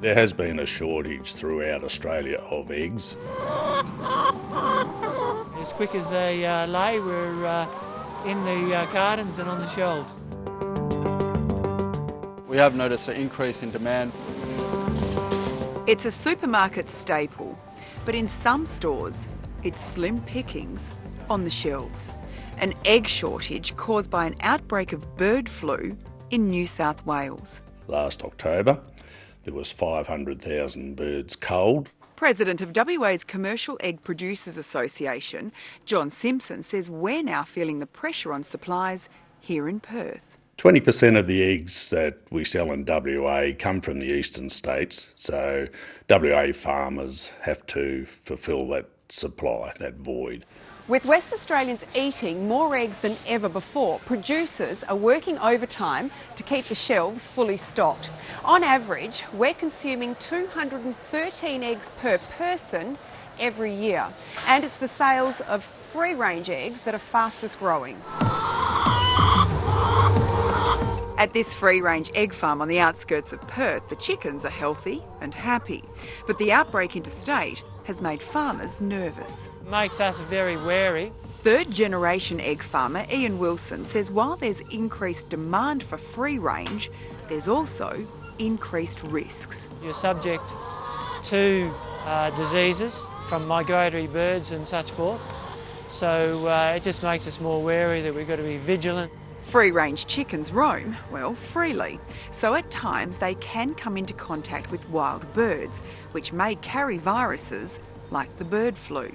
There has been a shortage throughout Australia of eggs. As quick as they lay, we're in the gardens and on the shelves. We have noticed an increase in demand. It's a supermarket staple, but in some stores, it's slim pickings on the shelves. An egg shortage caused by an outbreak of bird flu in New South Wales. Last October, there was 500,000 birds culled. President of WA's Commercial Egg Producers Association, John Simpson, says we're now feeling the pressure on supplies here in Perth. 20% of the eggs that we sell in WA come from the eastern states, so WA farmers have to fulfil that supply, that void. With West Australians eating more eggs than ever before, producers are working overtime to keep the shelves fully stocked. On average, we're consuming 213 eggs per person every year, and it's the sales of free-range eggs that are fastest growing. At this free-range egg farm on the outskirts of Perth, the chickens are healthy and happy. But the outbreak interstate has made farmers nervous. Makes us very wary. Third-generation egg farmer Ian Wilson says while there's increased demand for free-range, there's also increased risks. You're subject to diseases from migratory birds and such forth. So it just makes us more wary that we've got to be vigilant. Free-range chickens roam, well, freely. So at times they can come into contact with wild birds, which may carry viruses like the bird flu.